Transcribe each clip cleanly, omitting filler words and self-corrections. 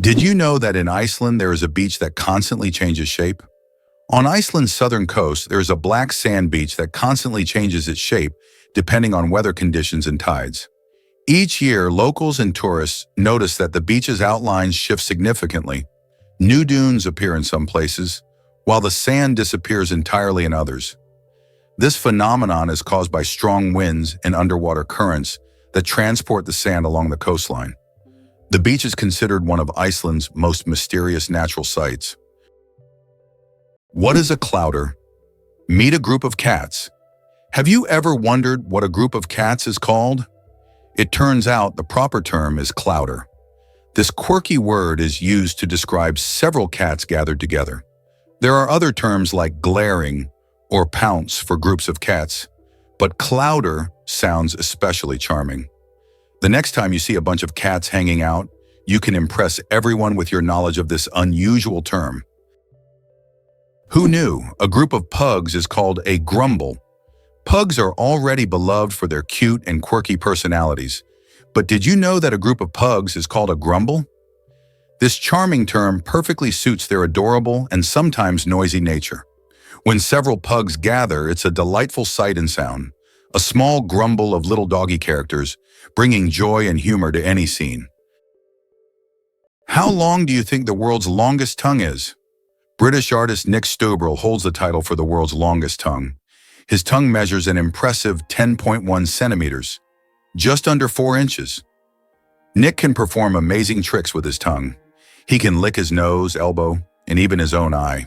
Did you know that in Iceland there is a beach that constantly changes shape? On Iceland's southern coast, there is a black sand beach that constantly changes its shape depending on weather conditions and tides. Each year, locals and tourists notice that the beach's outlines shift significantly. New dunes appear in some places, while the sand disappears entirely in others. This phenomenon is caused by strong winds and underwater currents that transport the sand along the coastline. The beach is considered one of Iceland's most mysterious natural sights. What is a clowder? Meet a group of cats. Have you ever wondered what a group of cats is called? It turns out the proper term is clowder. This quirky word is used to describe several cats gathered together. There are other terms like glaring or pounce for groups of cats, but clowder sounds especially charming. The next time you see a bunch of cats hanging out, you can impress everyone with your knowledge of this unusual term. Who knew a group of pugs is called a grumble? Pugs are already beloved for their cute and quirky personalities, but did you know that a group of pugs is called a grumble? This charming term perfectly suits their adorable and sometimes noisy nature. When several pugs gather, it's a delightful sight and sound, a small grumble of little doggy characters, bringing joy and humor to any scene. How long do you think the world's longest tongue is? British artist Nick Stobrel holds the title for the world's longest tongue. His tongue measures an impressive 10.1 centimeters, just under 4 inches. Nick can perform amazing tricks with his tongue. He can lick his nose, elbow, and even his own eye.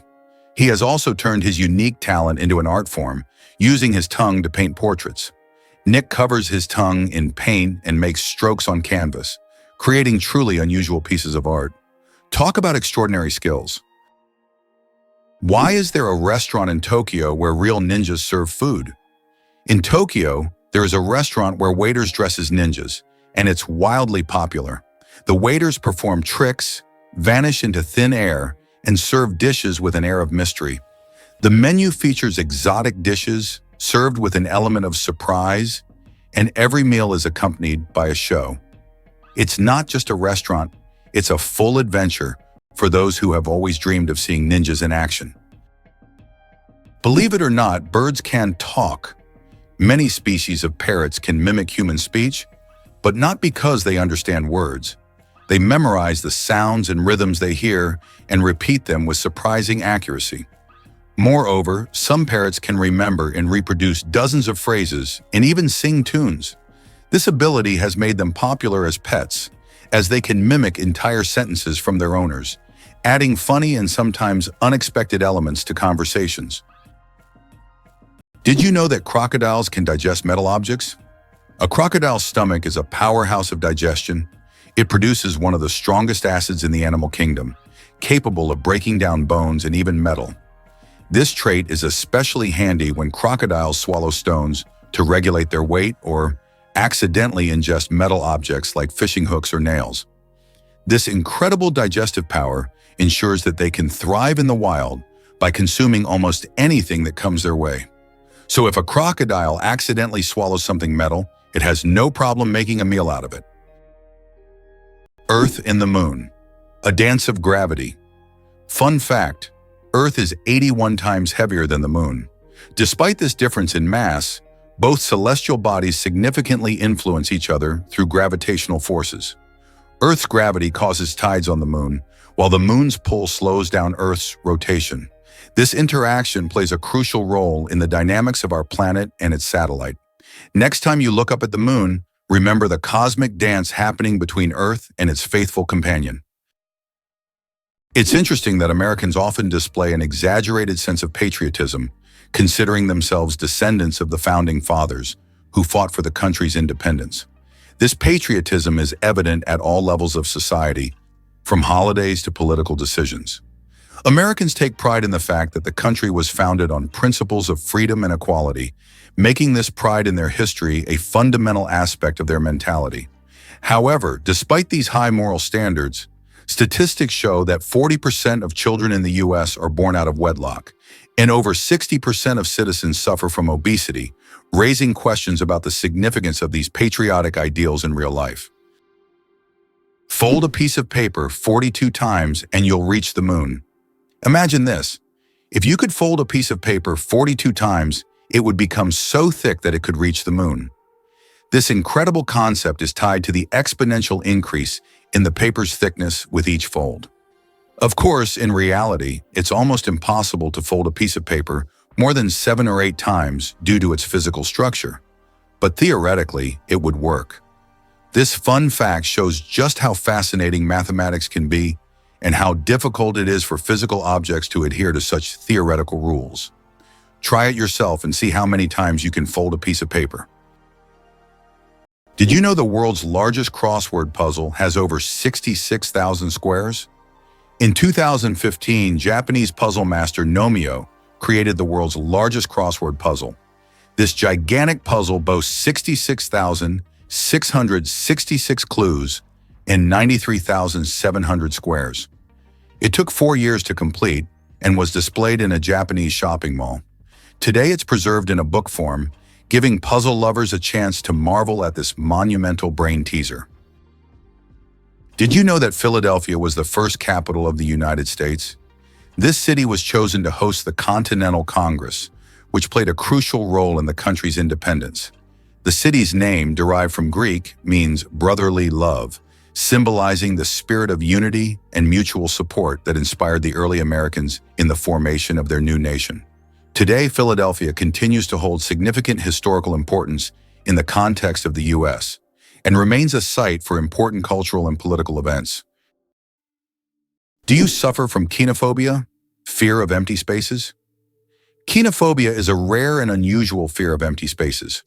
He has also turned his unique talent into an art form, using his tongue to paint portraits. Nick covers his tongue in paint and makes strokes on canvas, creating truly unusual pieces of art. Talk about extraordinary skills. Why is there a restaurant in Tokyo where real ninjas serve food? In Tokyo, there is a restaurant where waiters dress as ninjas, and it's wildly popular. The waiters perform tricks, vanish into thin air, and serve dishes with an air of mystery. The menu features exotic dishes served with an element of surprise, and every meal is accompanied by a show. It's not just a restaurant, it's a full adventure for those who have always dreamed of seeing ninjas in action. Believe it or not, birds can talk. Many species of parrots can mimic human speech, but not because they understand words. They memorize the sounds and rhythms they hear and repeat them with surprising accuracy. Moreover, some parrots can remember and reproduce dozens of phrases and even sing tunes. This ability has made them popular as pets, as they can mimic entire sentences from their owners, adding funny and sometimes unexpected elements to conversations. Did you know that crocodiles can digest metal objects? A crocodile's stomach is a powerhouse of digestion. It produces one of the strongest acids in the animal kingdom, capable of breaking down bones and even metal. This trait is especially handy when crocodiles swallow stones to regulate their weight or accidentally ingest metal objects like fishing hooks or nails. This incredible digestive power ensures that they can thrive in the wild by consuming almost anything that comes their way. So if a crocodile accidentally swallows something metal, it has no problem making a meal out of it. Earth and the Moon, a dance of gravity. Fun fact, Earth is 81 times heavier than the Moon. Despite this difference in mass, both celestial bodies significantly influence each other through gravitational forces. Earth's gravity causes tides on the Moon, while the Moon's pull slows down Earth's rotation. This interaction plays a crucial role in the dynamics of our planet and its satellite. Next time you look up at the Moon, remember the cosmic dance happening between Earth and its faithful companion. It's interesting that Americans often display an exaggerated sense of patriotism, considering themselves descendants of the founding fathers who fought for the country's independence. This patriotism is evident at all levels of society, from holidays to political decisions. Americans take pride in the fact that the country was founded on principles of freedom and equality, making this pride in their history a fundamental aspect of their mentality. However, despite these high moral standards, statistics show that 40% of children in the U.S. are born out of wedlock, and over 60% of citizens suffer from obesity, raising questions about the significance of these patriotic ideals in real life. Fold a piece of paper 42 times and you'll reach the moon. Imagine this. If you could fold a piece of paper 42 times, it would become so thick that it could reach the moon. This incredible concept is tied to the exponential increase in the paper's thickness with each fold. Of course, in reality, it's almost impossible to fold a piece of paper more than 7 or 8 times due to its physical structure. But theoretically, it would work. This fun fact shows just how fascinating mathematics can be and how difficult it is for physical objects to adhere to such theoretical rules. Try it yourself and see how many times you can fold a piece of paper. Did you know the world's largest crossword puzzle has over 66,000 squares? In 2015, Japanese puzzle master Nomio created the world's largest crossword puzzle. This gigantic puzzle boasts 66,666 clues and 93,700 squares. It took 4 years to complete and was displayed in a Japanese shopping mall. Today it's preserved in a book form, giving puzzle lovers a chance to marvel at this monumental brain teaser. Did you know that Philadelphia was the first capital of the United States? This city was chosen to host the Continental Congress, which played a crucial role in the country's independence. The city's name, derived from Greek, means brotherly love, symbolizing the spirit of unity and mutual support that inspired the early Americans in the formation of their new nation. Today, Philadelphia continues to hold significant historical importance in the context of the U.S. and remains a site for important cultural and political events. Do you suffer from kenophobia, fear of empty spaces? Kenophobia is a rare and unusual fear of empty spaces.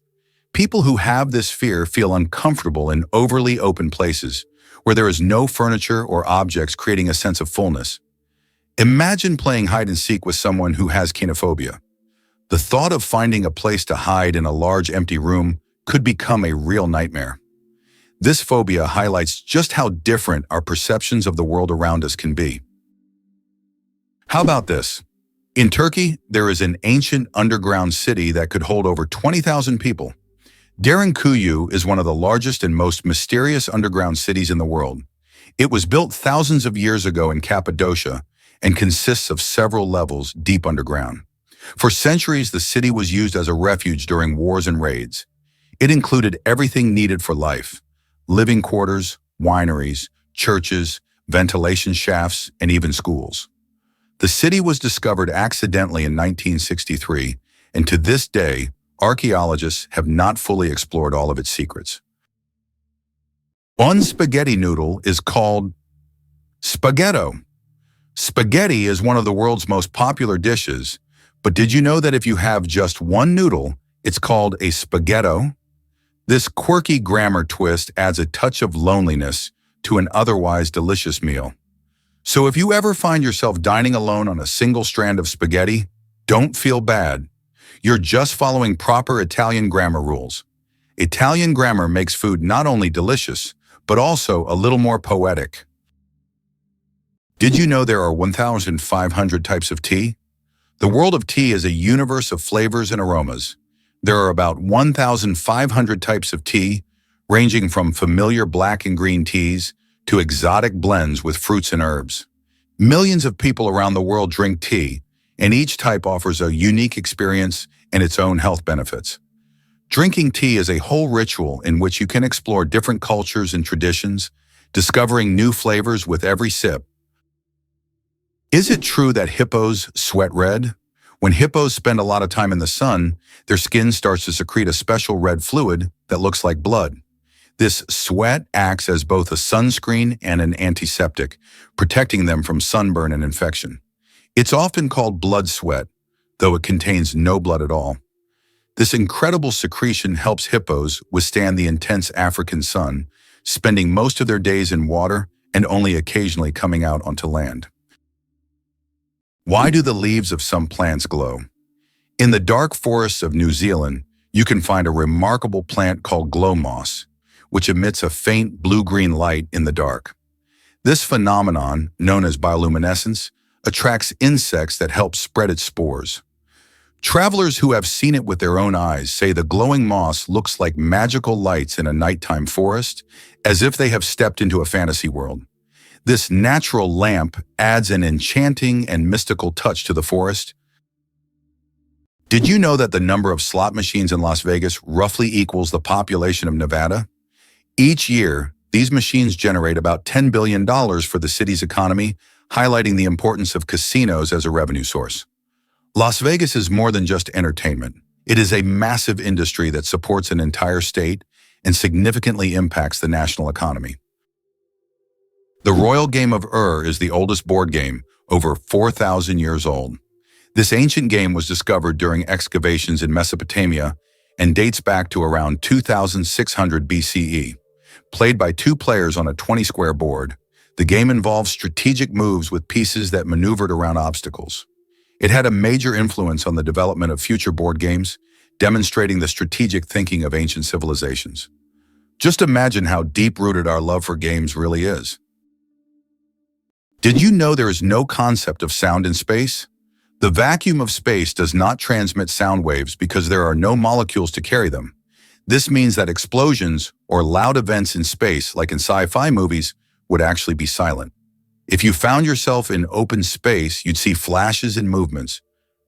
People who have this fear feel uncomfortable in overly open places where there is no furniture or objects, creating a sense of fullness. Imagine playing hide and seek with someone who has kenophobia. The thought of finding a place to hide in a large empty room could become a real nightmare. This phobia highlights just how different our perceptions of the world around us can be. How about this? In Turkey, there is an ancient underground city that could hold over 20,000 people. Derinkuyu is one of the largest and most mysterious underground cities in the world. It was built thousands of years ago in Cappadocia and consists of several levels deep underground. For centuries, the city was used as a refuge during wars and raids. It included everything needed for life: living quarters, wineries, churches, ventilation shafts, and even schools. The city was discovered accidentally in 1963, and to this day, archaeologists have not fully explored all of its secrets. One spaghetti noodle is called spaghetto. Spaghetti is one of the world's most popular dishes, but did you know that if you have just one noodle, it's called a spaghetto? This quirky grammar twist adds a touch of loneliness to an otherwise delicious meal. So if you ever find yourself dining alone on a single strand of spaghetti, don't feel bad. You're just following proper Italian grammar rules. Italian grammar makes food not only delicious, but also a little more poetic. Did you know there are 1,500 types of tea? The world of tea is a universe of flavors and aromas. There are about 1,500 types of tea, ranging from familiar black and green teas to exotic blends with fruits and herbs. Millions of people around the world drink tea, and each type offers a unique experience and its own health benefits. Drinking tea is a whole ritual in which you can explore different cultures and traditions, discovering new flavors with every sip. Is it true that hippos sweat red? When hippos spend a lot of time in the sun, their skin starts to secrete a special red fluid that looks like blood. This sweat acts as both a sunscreen and an antiseptic, protecting them from sunburn and infection. It's often called blood sweat, though it contains no blood at all. This incredible secretion helps hippos withstand the intense African sun, spending most of their days in water and only occasionally coming out onto land. Why do the leaves of some plants glow? In the dark forests of New Zealand, you can find a remarkable plant called glow moss, which emits a faint blue-green light in the dark. This phenomenon, known as bioluminescence, attracts insects that help spread its spores. Travelers who have seen it with their own eyes say the glowing moss looks like magical lights in a nighttime forest, as if they have stepped into a fantasy world. This natural lamp adds an enchanting and mystical touch to the forest. Did you know that the number of slot machines in Las Vegas roughly equals the population of Nevada? Each year, these machines generate about $10 billion for the city's economy, highlighting the importance of casinos as a revenue source. Las Vegas is more than just entertainment. It is a massive industry that supports an entire state and significantly impacts the national economy. The Royal Game of Ur is the oldest board game, over 4,000 years old. This ancient game was discovered during excavations in Mesopotamia and dates back to around 2600 BCE. Played by two players on a 20-square board, the game involved strategic moves with pieces that maneuvered around obstacles. It had a major influence on the development of future board games, demonstrating the strategic thinking of ancient civilizations. Just imagine how deep-rooted our love for games really is. Did you know there is no concept of sound in space? The vacuum of space does not transmit sound waves because there are no molecules to carry them. This means that explosions or loud events in space, like in sci-fi movies, would actually be silent. If you found yourself in open space, you'd see flashes and movements,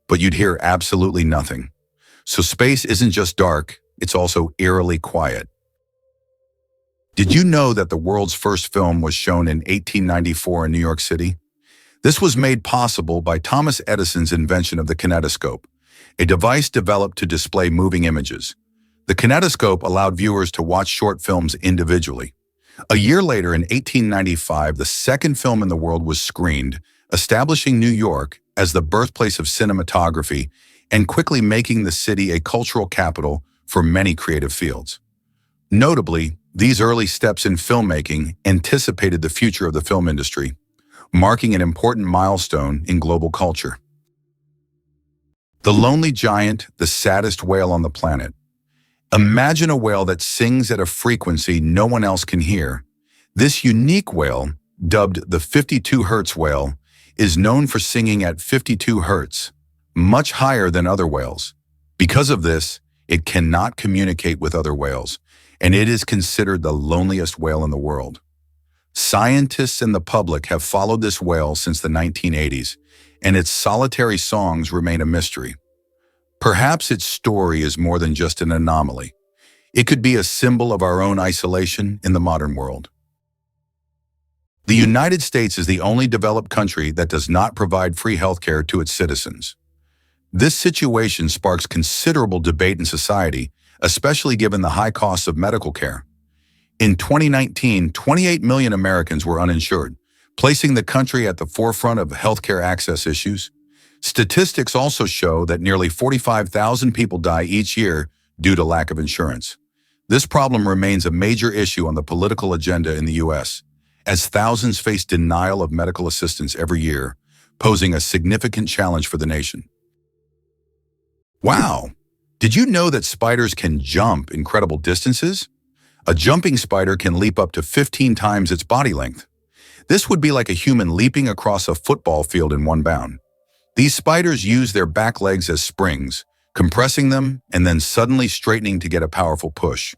but you'd hear absolutely nothing. So space isn't just dark, it's also eerily quiet. Did you know that the world's first film was shown in 1894 in New York City? This was made possible by Thomas Edison's invention of the kinetoscope, a device developed to display moving images. The kinetoscope allowed viewers to watch short films individually. A year later, in 1895, the second film in the world was screened, establishing New York as the birthplace of cinematography and quickly making the city a cultural capital for many creative fields. Notably, these early steps in filmmaking anticipated the future of the film industry, marking an important milestone in global culture. The lonely giant, the saddest whale on the planet. Imagine a whale that sings at a frequency no one else can hear. This unique whale, dubbed the 52 Hertz whale, is known for singing at 52 Hertz, much higher than other whales. Because of this, it cannot communicate with other whales, and it is considered the loneliest whale in the world. Scientists and the public have followed this whale since the 1980s, and its solitary songs remain a mystery. Perhaps its story is more than just an anomaly. It could be a symbol of our own isolation in the modern world. The United States is the only developed country that does not provide free healthcare to its citizens. This situation sparks considerable debate in society, especially given the high costs of medical care. In 2019, 28 million Americans were uninsured, placing the country at the forefront of healthcare access issues. Statistics also show that nearly 45,000 people die each year due to lack of insurance. This problem remains a major issue on the political agenda in the U.S., as thousands face denial of medical assistance every year, posing a significant challenge for the nation. Wow! Did you know that spiders can jump incredible distances? A jumping spider can leap up to 15 times its body length. This would be like a human leaping across a football field in one bound. These spiders use their back legs as springs, compressing them and then suddenly straightening to get a powerful push.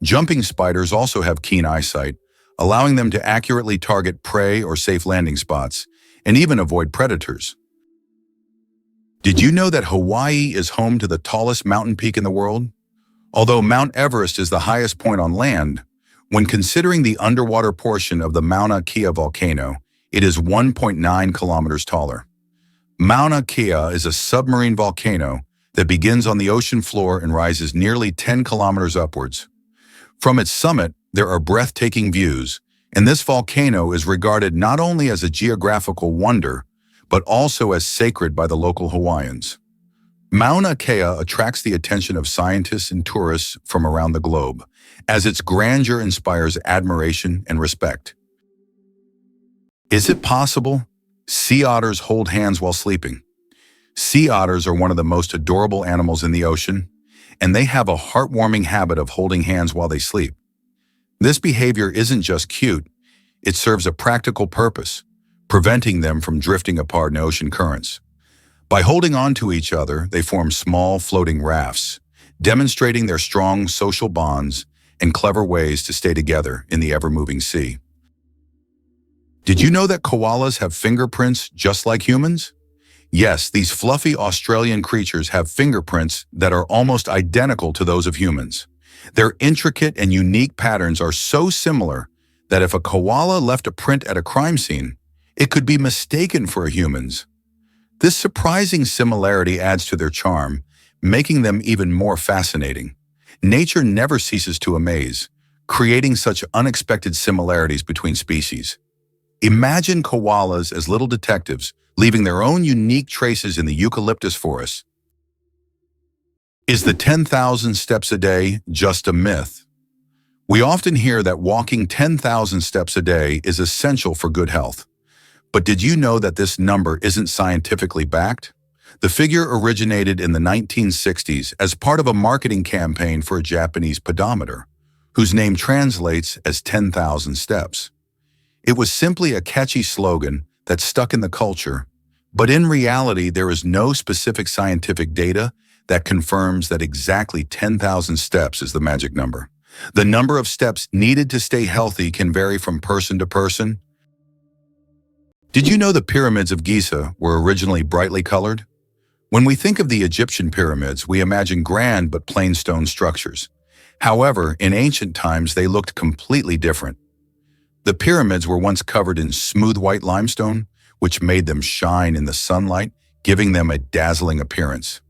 Jumping spiders also have keen eyesight, allowing them to accurately target prey or safe landing spots, and even avoid predators. Did you know that Hawaii is home to the tallest mountain peak in the world? Although Mount Everest is the highest point on land, when considering the underwater portion of the Mauna Kea volcano, it is 1.9 kilometers taller. Mauna Kea is a submarine volcano that begins on the ocean floor and rises nearly 10 kilometers upwards. From its summit, there are breathtaking views, and this volcano is regarded not only as a geographical wonder, but also as sacred by the local Hawaiians. Mauna Kea attracts the attention of scientists and tourists from around the globe, as its grandeur inspires admiration and respect. Is it possible? Sea otters hold hands while sleeping. Sea otters are one of the most adorable animals in the ocean, and they have a heartwarming habit of holding hands while they sleep. This behavior isn't just cute, it serves a practical purpose, preventing them from drifting apart in ocean currents. By holding on to each other, they form small floating rafts, demonstrating their strong social bonds and clever ways to stay together in the ever-moving sea. Did you know that koalas have fingerprints just like humans? Yes, these fluffy Australian creatures have fingerprints that are almost identical to those of humans. Their intricate and unique patterns are so similar that if a koala left a print at a crime scene, it could be mistaken for a human's. This surprising similarity adds to their charm, making them even more fascinating. Nature never ceases to amaze, creating such unexpected similarities between species. Imagine koalas as little detectives, leaving their own unique traces in the eucalyptus forest. Is the 10,000 steps a day just a myth? We often hear that walking 10,000 steps a day is essential for good health. But did you know that this number isn't scientifically backed? The figure originated in the 1960s as part of a marketing campaign for a Japanese pedometer, whose name translates as 10,000 steps. It was simply a catchy slogan that stuck in the culture, but in reality there is no specific scientific data that confirms that exactly 10,000 steps is the magic number. The number of steps needed to stay healthy can vary from person to person. Did you know the pyramids of Giza were originally brightly colored? When we think of the Egyptian pyramids, we imagine grand but plain stone structures. However, in ancient times, they looked completely different. The pyramids were once covered in smooth white limestone, which made them shine in the sunlight, giving them a dazzling appearance.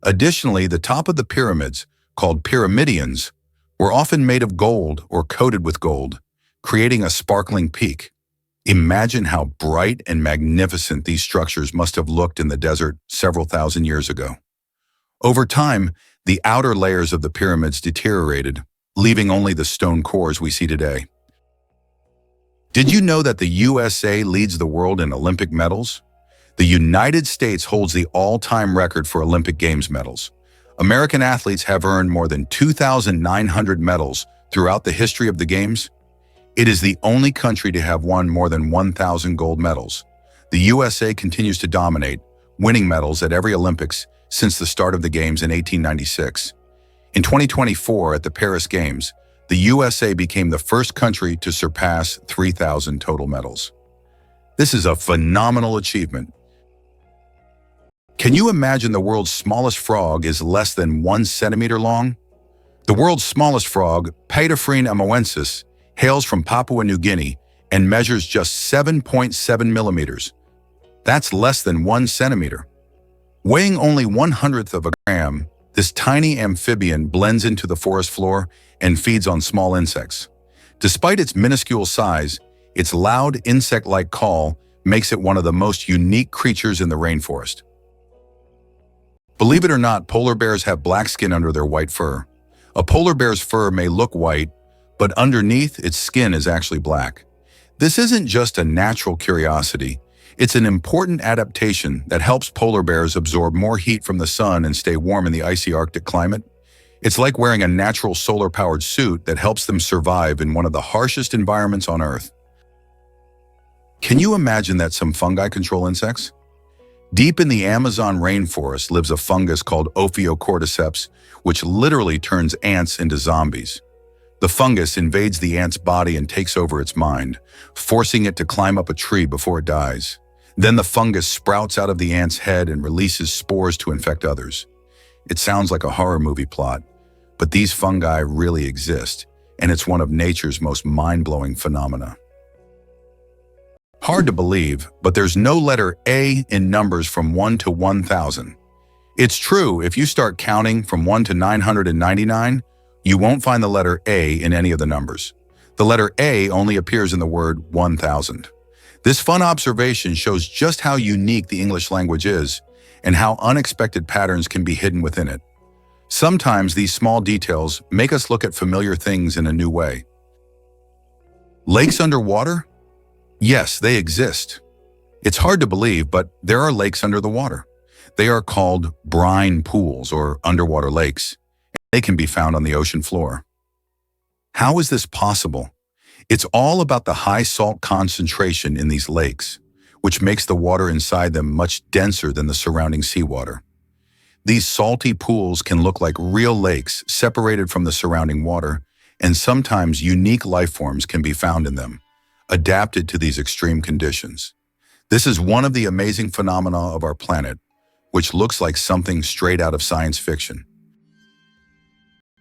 Additionally, the top of the pyramids, called pyramidions, were often made of gold or coated with gold, creating a sparkling peak. Imagine how bright and magnificent these structures must have looked in the desert several thousand years ago. Over time, the outer layers of the pyramids deteriorated, leaving only the stone cores we see today. Did you know that the USA leads the world in Olympic medals? The United States holds the all-time record for Olympic Games medals. American athletes have earned more than 2,900 medals throughout the history of the Games. It is the only country to have won more than 1,000 gold medals. The USA continues to dominate, winning medals at every Olympics since the start of the Games in 1896. In 2024, at the Paris Games, the USA became the first country to surpass 3,000 total medals. This is a phenomenal achievement. Can you imagine the world's smallest frog is less than 1 centimeter long? The world's smallest frog, Paedophryne amoensis, hails from Papua New Guinea and measures just 7.7 millimeters. That's less than 1 centimeter. Weighing only 1/100th of a gram, this tiny amphibian blends into the forest floor and feeds on small insects. Despite its minuscule size, its loud insect-like call makes it one of the most unique creatures in the rainforest. Believe it or not, polar bears have black skin under their white fur. A polar bear's fur may look white, but underneath, its skin is actually black. This isn't just a natural curiosity. It's an important adaptation that helps polar bears absorb more heat from the sun and stay warm in the icy Arctic climate. It's like wearing a natural solar-powered suit that helps them survive in one of the harshest environments on Earth. Can you imagine that some fungi control insects? Deep in the Amazon rainforest lives a fungus called Ophiocordyceps, which literally turns ants into zombies. The fungus invades the ant's body and takes over its mind, forcing it to climb up a tree before it dies. Then the fungus sprouts out of the ant's head and releases spores to infect others. It sounds like a horror movie plot, but these fungi really exist, and it's one of nature's most mind-blowing phenomena. Hard to believe, but there's no letter A in numbers from 1 to 1,000. It's true, if you start counting from 1 to 999, you won't find the letter A in any of the numbers. The letter A only appears in the word 1,000. This fun observation shows just how unique the English language is and how unexpected patterns can be hidden within it. Sometimes these small details make us look at familiar things in a new way. Lakes underwater? Yes, they exist. It's hard to believe, but there are lakes under the water. They are called brine pools or underwater lakes. They can be found on the ocean floor. How is this possible? It's all about the high salt concentration in these lakes. which makes the water inside them much denser than the surrounding seawater. These salty pools can look like real lakes separated from the surrounding water, and sometimes unique life forms can be found in them, adapted to these extreme conditions. This is one of the amazing phenomena of our planet, which looks like something straight out of science fiction.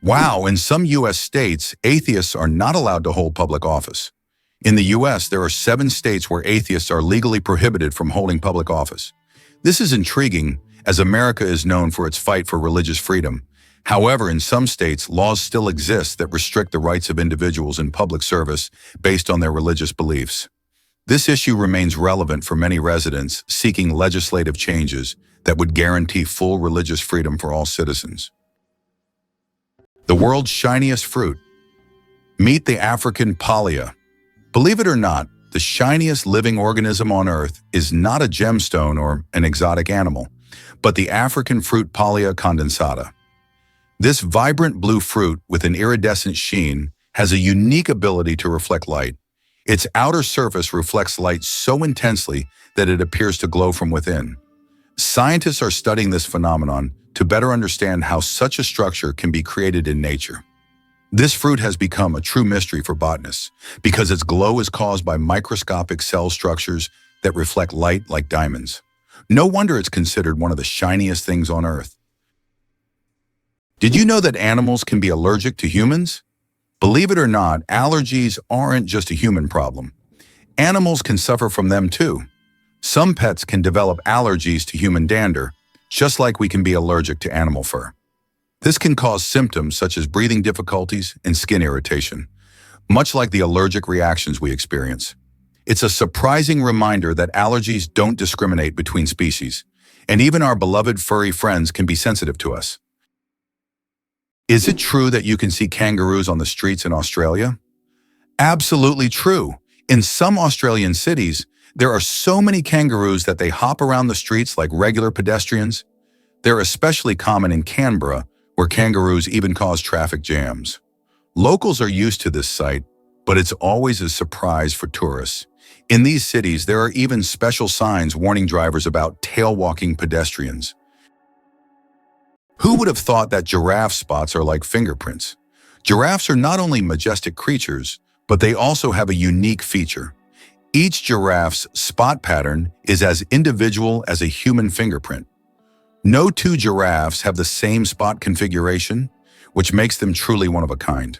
Wow, in some U.S. states, atheists are not allowed to hold public office. In the U.S., there are 7 states where atheists are legally prohibited from holding public office. This is intriguing, as America is known for its fight for religious freedom. However, in some states, laws still exist that restrict the rights of individuals in public service based on their religious beliefs. This issue remains relevant for many residents seeking legislative changes that would guarantee full religious freedom for all citizens. The world's shiniest fruit. Meet the African palea. Believe it or not, the shiniest living organism on Earth is not a gemstone or an exotic animal, but the African fruit Palea condensata. This vibrant blue fruit with an iridescent sheen has a unique ability to reflect light. Its outer surface reflects light so intensely that it appears to glow from within. Scientists are studying this phenomenon to better understand how such a structure can be created in nature. This fruit has become a true mystery for botanists because its glow is caused by microscopic cell structures that reflect light like diamonds. No wonder it's considered one of the shiniest things on Earth. Did you know that animals can be allergic to humans? Believe it or not, allergies aren't just a human problem. Animals can suffer from them too. Some pets can develop allergies to human dander, just like we can be allergic to animal fur. This can cause symptoms such as breathing difficulties and skin irritation, much like the allergic reactions we experience. It's a surprising reminder that allergies don't discriminate between species, and even our beloved furry friends can be sensitive to us. Is it true that you can see kangaroos on the streets in Australia? Absolutely true. In some Australian cities, there are so many kangaroos that they hop around the streets like regular pedestrians. They're especially common in Canberra, where kangaroos even cause traffic jams. Locals are used to this sight, but it's always a surprise for tourists. In these cities, there are even special signs warning drivers about tail-walking pedestrians. Who would have thought that giraffe spots are like fingerprints? Giraffes are not only majestic creatures, but they also have a unique feature. Each giraffe's spot pattern is as individual as a human fingerprint. No 2 giraffes have the same spot configuration, which makes them truly one of a kind.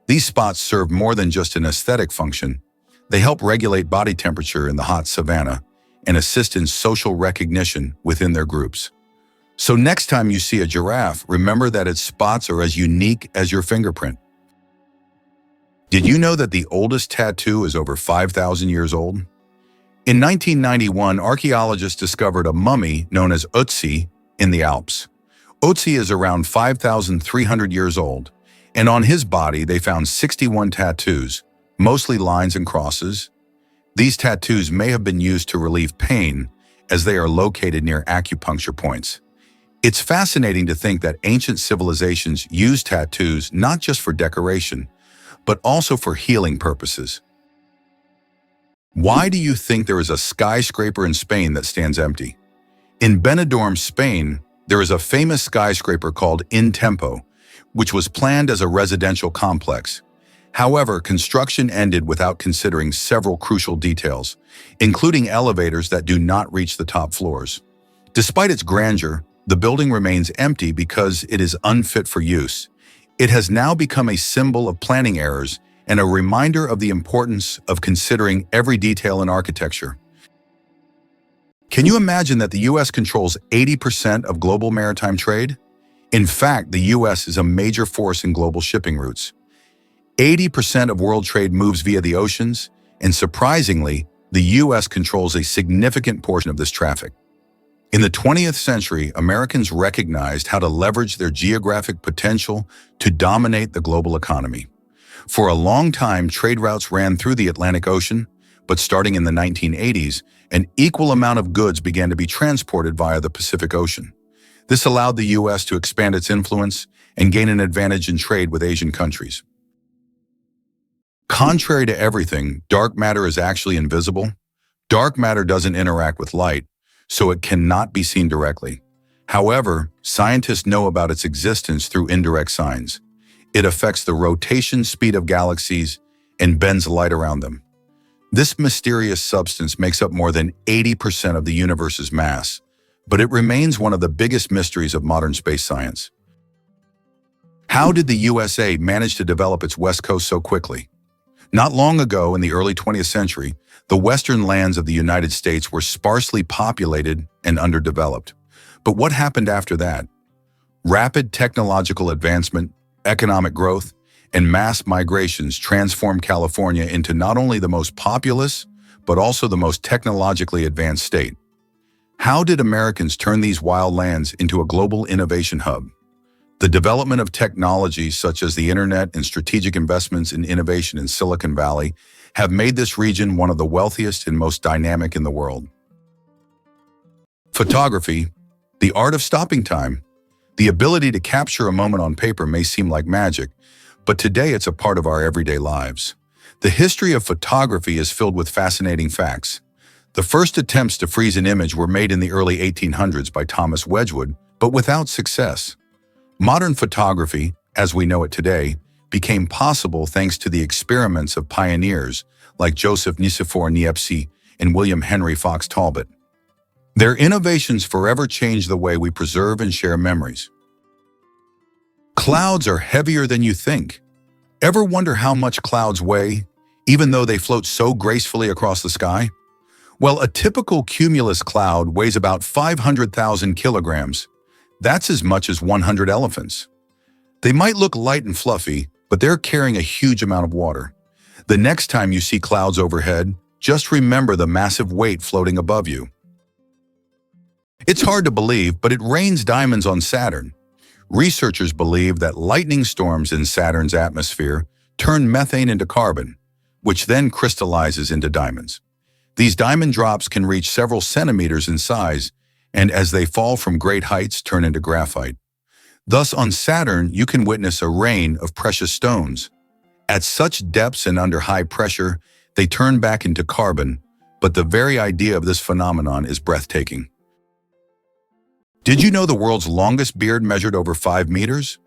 These spots serve more than just an aesthetic function. They help regulate body temperature in the hot savanna and assist in social recognition within their groups. So next time you see a giraffe, remember that its spots are as unique as your fingerprint. Did you know that the oldest tattoo is over 5,000 years old? In 1991, archaeologists discovered a mummy known as Ötzi in the Alps. Ötzi is around 5,300 years old, and on his body they found 61 tattoos, mostly lines and crosses. These tattoos may have been used to relieve pain, as they are located near acupuncture points. It's fascinating to think that ancient civilizations used tattoos not just for decoration, but also for healing purposes. Why do you think there is a skyscraper in Spain that stands empty? In Benidorm, Spain, there is a famous skyscraper called In Tempo, which was planned as a residential complex. However, construction ended without considering several crucial details, including elevators that do not reach the top floors. Despite its grandeur, the building remains empty because it is unfit for use. It has now become a symbol of planning errors and a reminder of the importance of considering every detail in architecture. Can you imagine that the U.S. controls 80% of global maritime trade? In fact, the U.S. is a major force in global shipping routes. 80% of world trade moves via the oceans, and surprisingly, the U.S. controls a significant portion of this traffic. In the 20th century, Americans recognized how to leverage their geographic potential to dominate the global economy. For a long time, trade routes ran through the Atlantic Ocean, but starting in the 1980s, an equal amount of goods began to be transported via the Pacific Ocean. This allowed the U.S. to expand its influence and gain an advantage in trade with Asian countries. Contrary to everything, dark matter is actually invisible. Dark matter doesn't interact with light, so it cannot be seen directly. However, scientists know about its existence through indirect signs. It affects the rotation speed of galaxies and bends light around them. This mysterious substance makes up more than 80% of the universe's mass, but it remains one of the biggest mysteries of modern space science. How did the USA manage to develop its west coast so quickly? Not long ago, in the early 20th century, the western lands of the United States were sparsely populated and underdeveloped. But what happened after that? Rapid technological advancement, economic growth, and mass migrations transformed California into not only the most populous, but also the most technologically advanced state. How did Americans turn these wild lands into a global innovation hub? The development of technologies such as the internet and strategic investments in innovation in Silicon Valley have made this region one of the wealthiest and most dynamic in the world. Photography, the art of stopping time. The ability to capture a moment on paper may seem like magic, but today it's a part of our everyday lives. The history of photography is filled with fascinating facts. The first attempts to freeze an image were made in the early 1800s by Thomas Wedgwood, but without success. Modern photography, as we know it today, became possible thanks to the experiments of pioneers like Joseph Nicephore Niepce and William Henry Fox Talbot. Their innovations forever changed the way we preserve and share memories. Clouds are heavier than you think. Ever wonder how much clouds weigh, even though they float so gracefully across the sky? Well, a typical cumulus cloud weighs about 500,000 kilograms. That's as much as 100 elephants. They might look light and fluffy, but they're carrying a huge amount of water. The next time you see clouds overhead, just remember the massive weight floating above you. It's hard to believe, but it rains diamonds on Saturn. Researchers believe that lightning storms in Saturn's atmosphere turn methane into carbon, which then crystallizes into diamonds. These diamond drops can reach several centimeters in size, and as they fall from great heights, turn into graphite. Thus, on Saturn, you can witness a rain of precious stones. At such depths and under high pressure, they turn back into carbon, but the very idea of this phenomenon is breathtaking. Did you know the world's longest beard measured over 5 meters?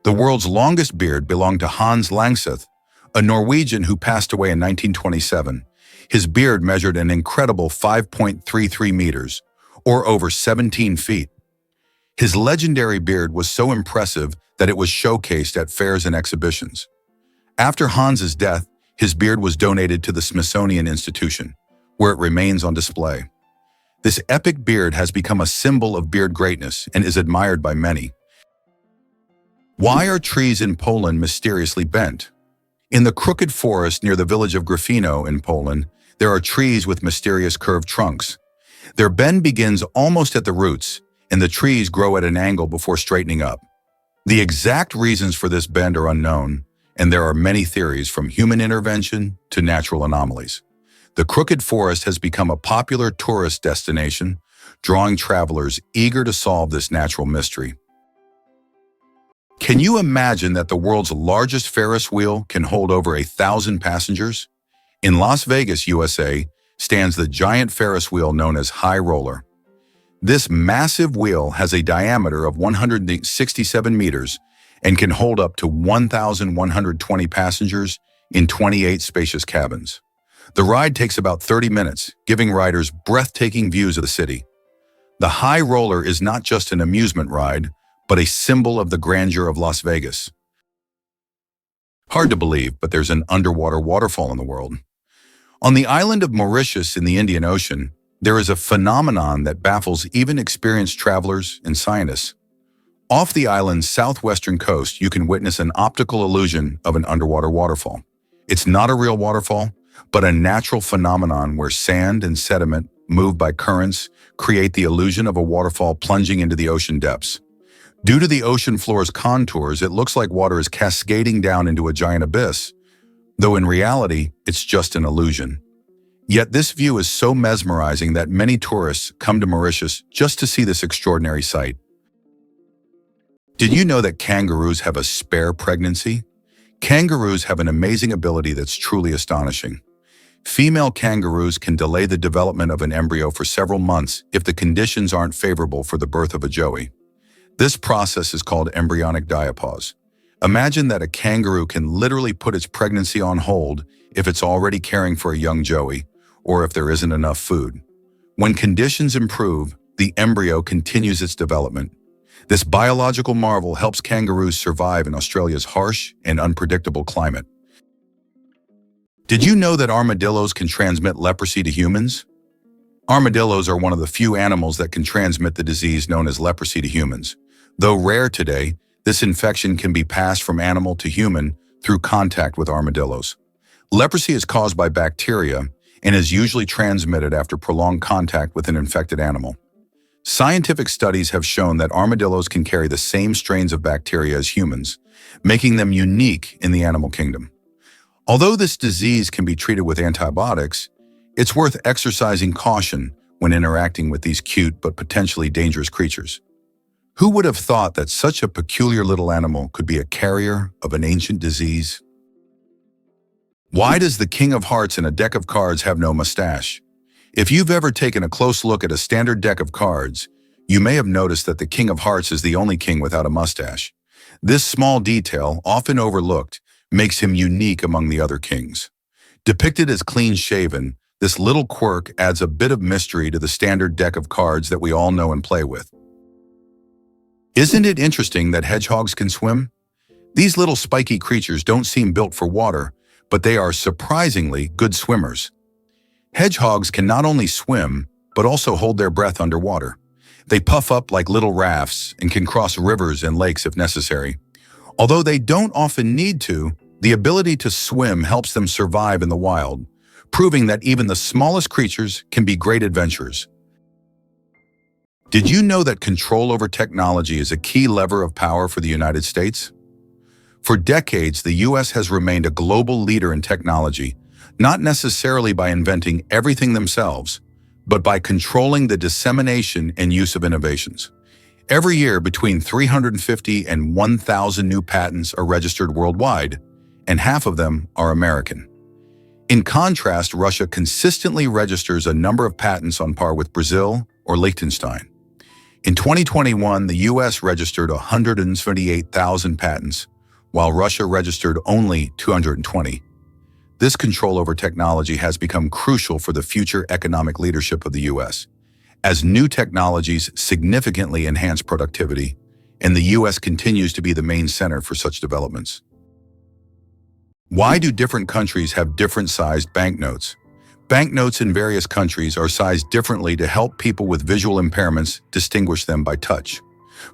The world's longest beard belonged to Hans Langseth, a Norwegian who passed away in 1927. His beard measured an incredible 5.33 meters, or over 17 feet. His legendary beard was so impressive that it was showcased at fairs and exhibitions. After Hans's death, his beard was donated to the Smithsonian Institution, where it remains on display. This epic beard has become a symbol of beard greatness and is admired by many. Why are trees in Poland mysteriously bent? In the crooked forest near the village of Gryfino in Poland, there are trees with mysterious curved trunks. Their bend begins almost at the roots, and the trees grow at an angle before straightening up. The exact reasons for this bend are unknown, and there are many theories from human intervention to natural anomalies. The crooked forest has become a popular tourist destination, drawing travelers eager to solve this natural mystery. Can you imagine that the world's largest Ferris wheel can hold over 1,000 passengers? In Las Vegas, USA, stands the giant Ferris wheel known as High Roller. This massive wheel has a diameter of 167 meters and can hold up to 1,120 passengers in 28 spacious cabins. The ride takes about 30 minutes, giving riders breathtaking views of the city. The High Roller is not just an amusement ride, but a symbol of the grandeur of Las Vegas. Hard to believe, but there's an underwater waterfall in the world. On the island of Mauritius in the Indian Ocean, there is a phenomenon that baffles even experienced travelers and scientists. Off the island's southwestern coast, you can witness an optical illusion of an underwater waterfall. It's not a real waterfall, but a natural phenomenon where sand and sediment, moved by currents, create the illusion of a waterfall plunging into the ocean depths. Due to the ocean floor's contours, it looks like water is cascading down into a giant abyss, though in reality, it's just an illusion. Yet this view is so mesmerizing that many tourists come to Mauritius just to see this extraordinary sight. Did you know that kangaroos have a spare pregnancy? Kangaroos have an amazing ability that's truly astonishing. Female kangaroos can delay the development of an embryo for several months if the conditions aren't favorable for the birth of a joey. This process is called embryonic diapause. Imagine that a kangaroo can literally put its pregnancy on hold if it's already caring for a young joey, or if there isn't enough food. When conditions improve, the embryo continues its development. This biological marvel helps kangaroos survive in Australia's harsh and unpredictable climate. Did you know that armadillos can transmit leprosy to humans? Armadillos are one of the few animals that can transmit the disease known as leprosy to humans. Though rare today, this infection can be passed from animal to human through contact with armadillos. Leprosy is caused by bacteria and is usually transmitted after prolonged contact with an infected animal. Scientific studies have shown that armadillos can carry the same strains of bacteria as humans, making them unique in the animal kingdom. Although this disease can be treated with antibiotics, it's worth exercising caution when interacting with these cute but potentially dangerous creatures. Who would have thought that such a peculiar little animal could be a carrier of an ancient disease? Why does the King of Hearts in a deck of cards have no mustache? If you've ever taken a close look at a standard deck of cards, you may have noticed that the King of Hearts is the only king without a mustache. This small detail, often overlooked, makes him unique among the other kings. Depicted as clean-shaven, this little quirk adds a bit of mystery to the standard deck of cards that we all know and play with. Isn't it interesting that hedgehogs can swim? These little spiky creatures don't seem built for water, but they are surprisingly good swimmers. Hedgehogs can not only swim, but also hold their breath underwater. They puff up like little rafts and can cross rivers and lakes if necessary. Although they don't often need to, the ability to swim helps them survive in the wild, proving that even the smallest creatures can be great adventurers. Did you know that control over technology is a key lever of power for the United States? For decades, the U.S. has remained a global leader in technology, not necessarily by inventing everything themselves, but by controlling the dissemination and use of innovations. Every year, between 350 and 1,000 new patents are registered worldwide, and half of them are American. In contrast, Russia consistently registers a number of patents on par with Brazil or Liechtenstein. In 2021, the U.S. registered 178,000 patents, while Russia registered only 220. This control over technology has become crucial for the future economic leadership of the U.S., as new technologies significantly enhance productivity, and the U.S. continues to be the main center for such developments. Why do different countries have different-sized banknotes? Banknotes in various countries are sized differently to help people with visual impairments distinguish them by touch.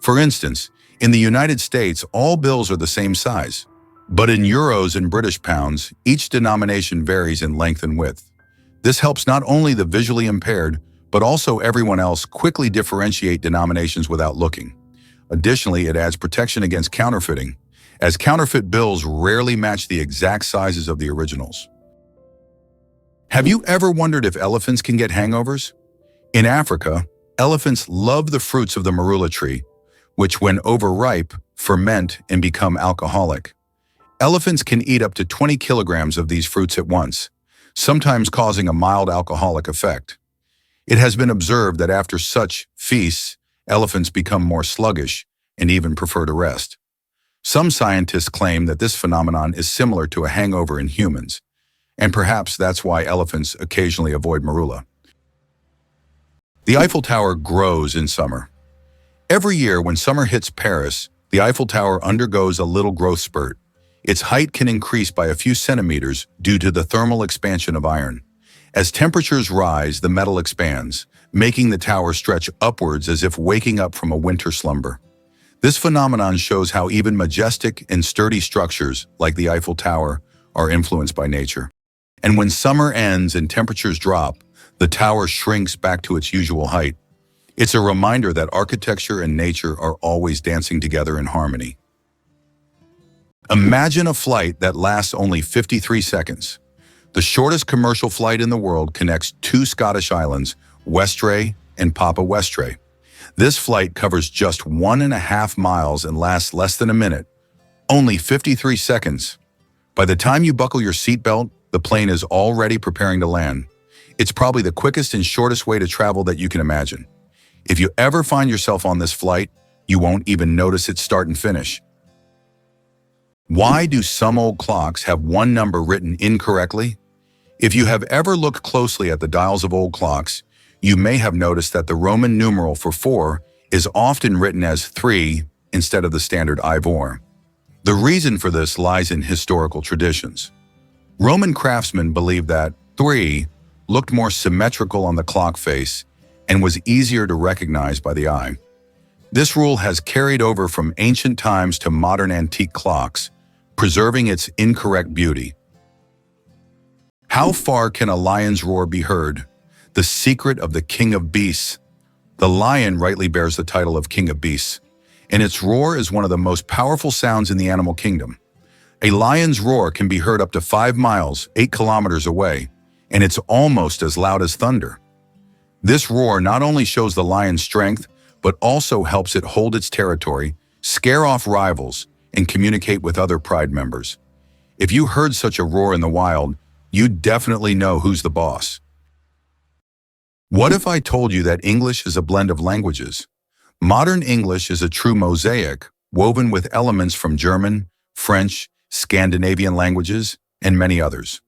For instance, in the United States, all bills are the same size. But in euros and British pounds, each denomination varies in length and width. This helps not only the visually impaired, but also everyone else quickly differentiate denominations without looking. Additionally, it adds protection against counterfeiting, as counterfeit bills rarely match the exact sizes of the originals. Have you ever wondered if elephants can get hangovers? In Africa, elephants love the fruits of the marula tree, which when overripe, ferment and become alcoholic. Elephants can eat up to 20 kilograms of these fruits at once, sometimes causing a mild alcoholic effect. It has been observed that after such feasts, elephants become more sluggish and even prefer to rest. Some scientists claim that this phenomenon is similar to a hangover in humans, and perhaps that's why elephants occasionally avoid marula. The Eiffel Tower grows in summer. Every year when summer hits Paris, the Eiffel Tower undergoes a little growth spurt. Its height can increase by a few centimeters due to the thermal expansion of iron. As temperatures rise, the metal expands, making the tower stretch upwards as if waking up from a winter slumber. This phenomenon shows how even majestic and sturdy structures, like the Eiffel Tower, are influenced by nature. And when summer ends and temperatures drop, the tower shrinks back to its usual height. It's a reminder that architecture and nature are always dancing together in harmony. Imagine a flight that lasts only 53 seconds. The shortest commercial flight in the world connects two Scottish islands, Westray and Papa Westray. This flight covers just 1.5 miles and lasts less than a minute, only 53 seconds. By the time you buckle your seatbelt, the plane is already preparing to land. It's probably the quickest and shortest way to travel that you can imagine. If you ever find yourself on this flight, you won't even notice its start and finish. Why do some old clocks have one number written incorrectly? If you have ever looked closely at the dials of old clocks, you may have noticed that the Roman numeral for 4 is often written as 3 instead of the standard Ivor. The reason for this lies in historical traditions. Roman craftsmen believed that 3 looked more symmetrical on the clock face and was easier to recognize by the eye. This rule has carried over from ancient times to modern antique clocks, preserving its incorrect beauty. How far can a lion's roar be heard? The secret of the king of beasts. The lion rightly bears the title of king of beasts, and its roar is one of the most powerful sounds in the animal kingdom. A lion's roar can be heard up to 5 miles, 8 kilometers away, and it's almost as loud as thunder. This roar not only shows the lion's strength, but also helps it hold its territory, scare off rivals, and communicate with other pride members. If you heard such a roar in the wild, you'd definitely know who's the boss. What if I told you that English is a blend of languages? Modern English is a true mosaic, woven with elements from German, French, Scandinavian languages, and many others.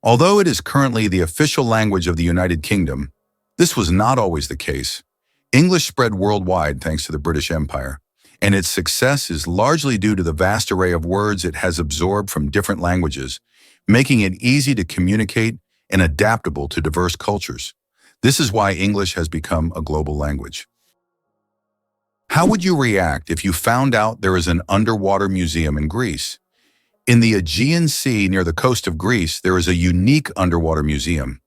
Although it is currently the official language of the United Kingdom, this was not always the case. English spread worldwide thanks to the British Empire, and its success is largely due to the vast array of words it has absorbed from different languages, making it easy to communicate and adaptable to diverse cultures. This is why English has become a global language. How would you react if you found out there is an underwater museum in Greece? In the Aegean Sea near the coast of Greece, there is a unique underwater museum.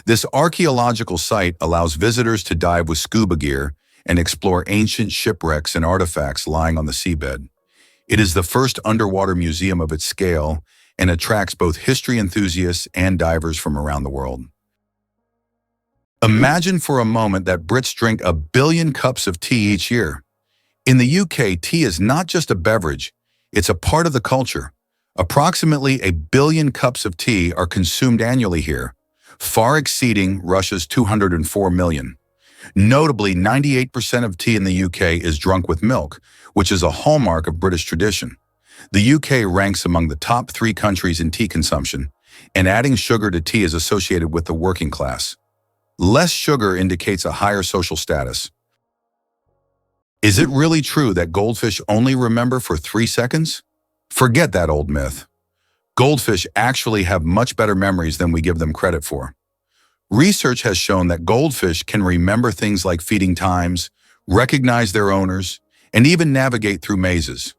This archaeological site allows visitors to dive with scuba gear and explore ancient shipwrecks and artifacts lying on the seabed. It is the first underwater museum of its scale and attracts both history enthusiasts and divers from around the world. Imagine for a moment that Brits drink 1 billion cups of tea each year. In the UK, tea is not just a beverage, it's a part of the culture. Approximately 1 billion cups of tea are consumed annually here, far exceeding Russia's 204 million. Notably, 98% of tea in the UK is drunk with milk, which is a hallmark of British tradition. The UK ranks among the top 3 countries in tea consumption, and adding sugar to tea is associated with the working class. Less sugar indicates a higher social status. Is it really true that goldfish only remember for 3 seconds? Forget that old myth. Goldfish actually have much better memories than we give them credit for. Research has shown that goldfish can remember things like feeding times, recognize their owners, and even navigate through mazes.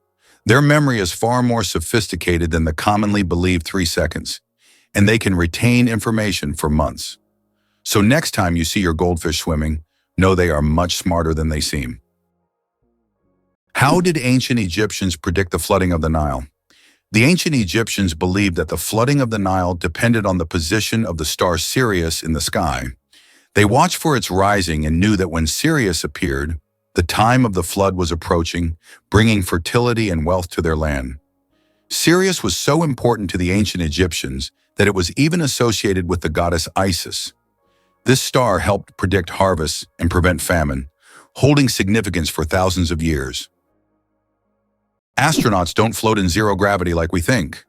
Their memory is far more sophisticated than the commonly believed 3 seconds, and they can retain information for months. So next time you see your goldfish swimming, know they are much smarter than they seem. How did ancient Egyptians predict the flooding of the Nile? The ancient Egyptians believed that the flooding of the Nile depended on the position of the star Sirius in the sky. They watched for its rising and knew that when Sirius appeared, the time of the flood was approaching, bringing fertility and wealth to their land. Sirius was so important to the ancient Egyptians that it was even associated with the goddess Isis. This star helped predict harvests and prevent famine, holding significance for thousands of years. Astronauts don't float in zero gravity like we think.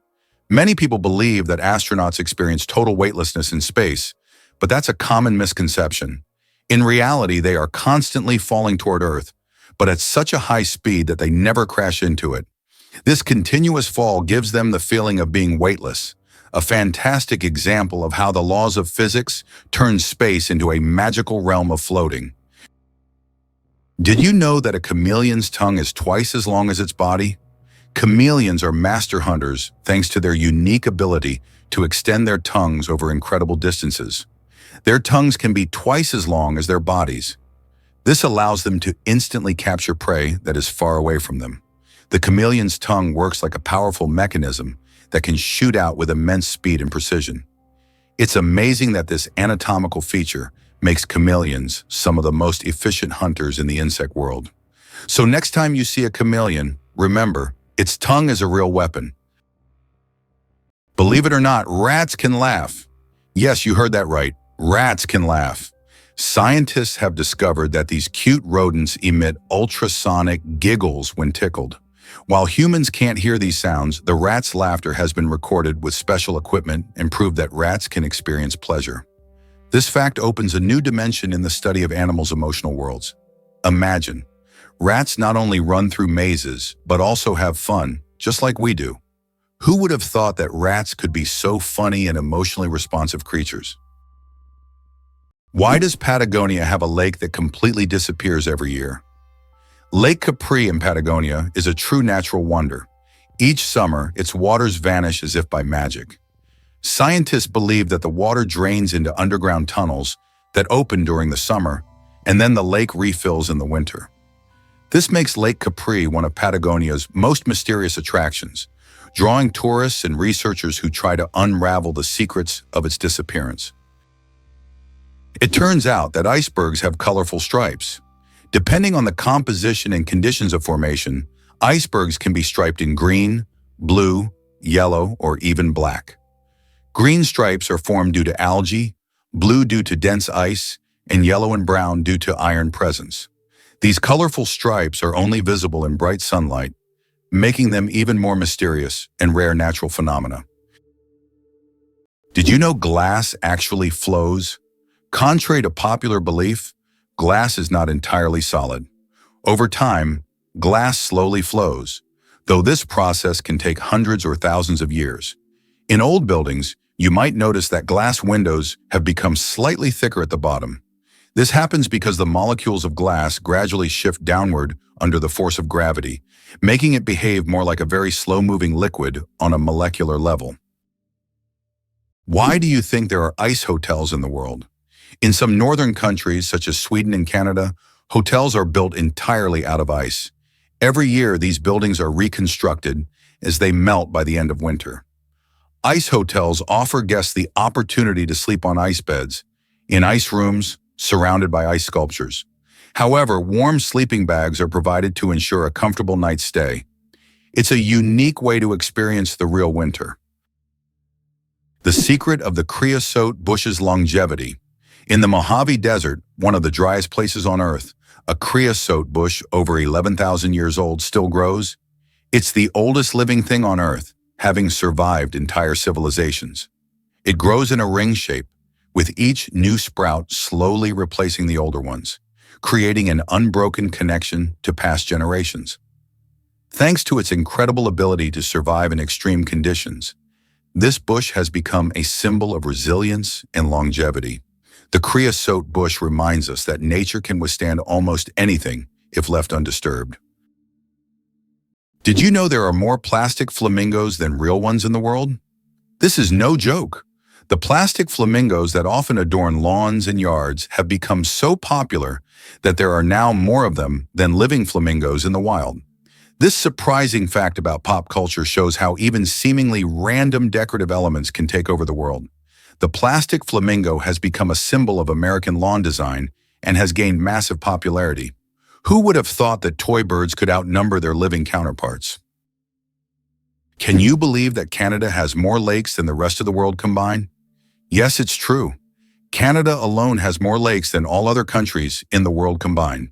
Many people believe that astronauts experience total weightlessness in space, but that's a common misconception. In reality, they are constantly falling toward Earth, but at such a high speed that they never crash into it. This continuous fall gives them the feeling of being weightless, a fantastic example of how the laws of physics turn space into a magical realm of floating. Did you know that a chameleon's tongue is twice as long as its body? Chameleons are master hunters thanks to their unique ability to extend their tongues over incredible distances. Their tongues can be twice as long as their bodies. This allows them to instantly capture prey that is far away from them. The chameleon's tongue works like a powerful mechanism that can shoot out with immense speed and precision. It's amazing that this anatomical feature makes chameleons some of the most efficient hunters in the insect world. So next time you see a chameleon, remember, its tongue is a real weapon. Believe it or not, rats can laugh. Yes, you heard that right. Rats can laugh. Scientists have discovered that these cute rodents emit ultrasonic giggles when tickled. While humans can't hear these sounds, the rat's laughter has been recorded with special equipment and proved that rats can experience pleasure. This fact opens a new dimension in the study of animals' emotional worlds. Imagine, rats not only run through mazes, but also have fun, just like we do. Who would have thought that rats could be so funny and emotionally responsive creatures? Why does Patagonia have a lake that completely disappears every year? Lake Capri in Patagonia is a true natural wonder. Each summer, its waters vanish as if by magic. Scientists believe that the water drains into underground tunnels that open during the summer, and then the lake refills in the winter. This makes Lake Capri one of Patagonia's most mysterious attractions, drawing tourists and researchers who try to unravel the secrets of its disappearance. It turns out that icebergs have colorful stripes. Depending on the composition and conditions of formation, icebergs can be striped in green, blue, yellow, or even black. Green stripes are formed due to algae, blue due to dense ice, and yellow and brown due to iron presence. These colorful stripes are only visible in bright sunlight, making them even more mysterious and rare natural phenomena. Did you know glass actually flows? Contrary to popular belief, glass is not entirely solid. Over time, glass slowly flows, though this process can take hundreds or thousands of years. In old buildings, you might notice that glass windows have become slightly thicker at the bottom. This happens because the molecules of glass gradually shift downward under the force of gravity, making it behave more like a very slow-moving liquid on a molecular level. Why do you think there are ice hotels in the world? In some northern countries, such as Sweden and Canada, hotels are built entirely out of ice. Every year, these buildings are reconstructed as they melt by the end of winter. Ice hotels offer guests the opportunity to sleep on ice beds, in ice rooms, surrounded by ice sculptures. However, warm sleeping bags are provided to ensure a comfortable night's stay. It's a unique way to experience the real winter. The secret of the creosote bush's longevity. In the Mojave Desert, one of the driest places on Earth, a creosote bush over 11,000 years old still grows. It's the oldest living thing on Earth, having survived entire civilizations. It grows in a ring shape, with each new sprout slowly replacing the older ones, creating an unbroken connection to past generations. Thanks to its incredible ability to survive in extreme conditions, this bush has become a symbol of resilience and longevity. The creosote bush reminds us that nature can withstand almost anything if left undisturbed. Did you know there are more plastic flamingos than real ones in the world? This is no joke. The plastic flamingos that often adorn lawns and yards have become so popular that there are now more of them than living flamingos in the wild. This surprising fact about pop culture shows how even seemingly random decorative elements can take over the world. The plastic flamingo has become a symbol of American lawn design and has gained massive popularity. Who would have thought that toy birds could outnumber their living counterparts? Can you believe that Canada has more lakes than the rest of the world combined? Yes, it's true. Canada alone has more lakes than all other countries in the world combined.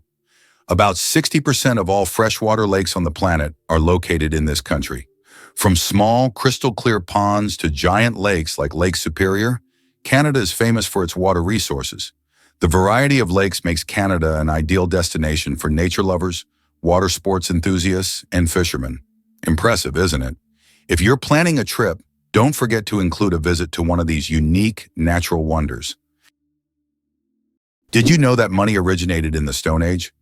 About 60% of all freshwater lakes on the planet are located in this country. From small, crystal-clear ponds to giant lakes like Lake Superior, Canada is famous for its water resources. The variety of lakes makes Canada an ideal destination for nature lovers, water sports enthusiasts, and fishermen. Impressive, isn't it? If you're planning a trip, don't forget to include a visit to one of these unique natural wonders. Did you know that money originated in the Stone Age?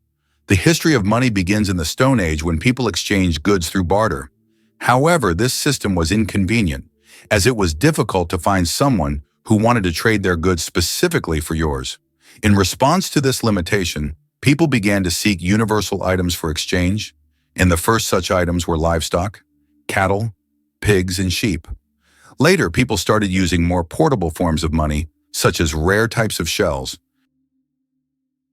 The history of money begins in the Stone Age when people exchanged goods through barter. However, this system was inconvenient, as it was difficult to find someone who wanted to trade their goods specifically for yours. In response to this limitation, people began to seek universal items for exchange, and the first such items were livestock, cattle, pigs, and sheep. Later, people started using more portable forms of money, such as rare types of shells.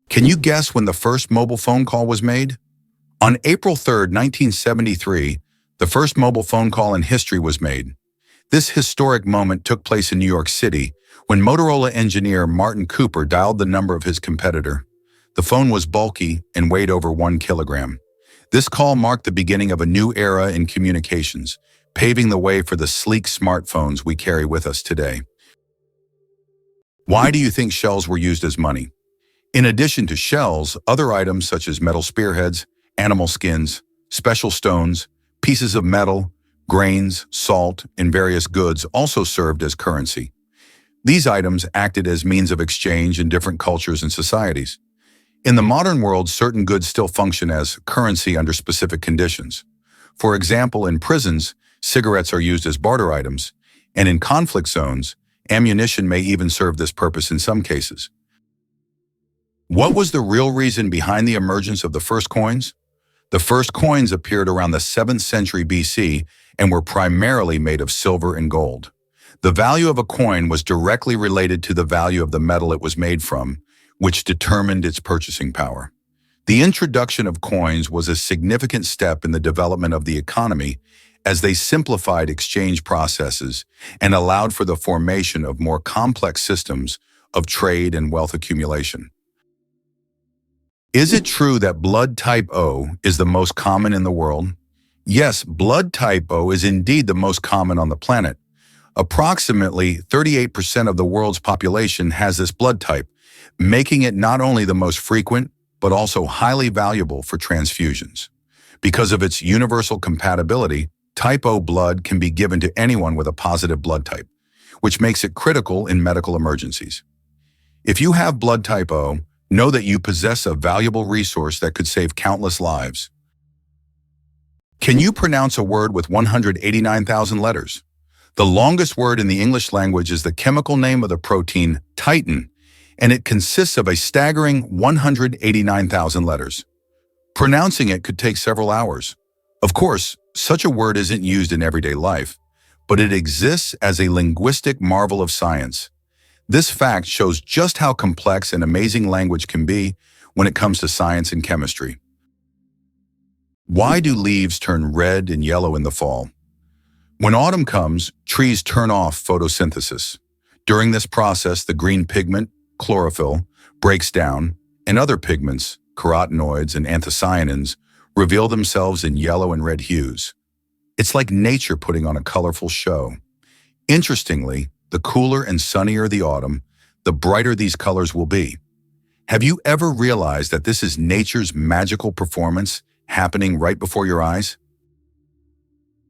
Can you guess when the first mobile phone call was made? On April 3, 1973, the first mobile phone call in history was made. This historic moment took place in New York City when Motorola engineer Martin Cooper dialed the number of his competitor. The phone was bulky and weighed over 1 kilogram. This call marked the beginning of a new era in communications, paving the way for the sleek smartphones we carry with us today. Why do you think shells were used as money? In addition to shells, other items such as metal spearheads, animal skins, special stones, pieces of metal, grains, salt, and various goods also served as currency. These items acted as means of exchange in different cultures and societies. In the modern world, certain goods still function as currency under specific conditions. For example, in prisons, cigarettes are used as barter items, and in conflict zones, ammunition may even serve this purpose in some cases. What was the real reason behind the emergence of the first coins? The first coins appeared around the 7th century BC and were primarily made of silver and gold. The value of a coin was directly related to the value of the metal it was made from, which determined its purchasing power. The introduction of coins was a significant step in the development of the economy as they simplified exchange processes and allowed for the formation of more complex systems of trade and wealth accumulation. Is it true that blood type O is the most common in the world? Yes, blood type O is indeed the most common on the planet. Approximately 38% of the world's population has this blood type, making it not only the most frequent, but also highly valuable for transfusions. Because of its universal compatibility, type O blood can be given to anyone with a positive blood type, which makes it critical in medical emergencies. If you have blood type O, know that you possess a valuable resource that could save countless lives. Can you pronounce a word with 189,000 letters? The longest word in the English language is the chemical name of the protein titin, and it consists of a staggering 189,000 letters. Pronouncing it could take several hours. Of course, such a word isn't used in everyday life, but it exists as a linguistic marvel of science. This fact shows just how complex and amazing language can be when it comes to science and chemistry. Why do leaves turn red and yellow in the fall? When autumn comes, trees turn off photosynthesis. During this process, the green pigment, chlorophyll, breaks down, and other pigments, carotenoids and anthocyanins, reveal themselves in yellow and red hues. It's like nature putting on a colorful show. Interestingly, the cooler and sunnier the autumn, the brighter these colors will be. Have you ever realized that this is nature's magical performance happening right before your eyes?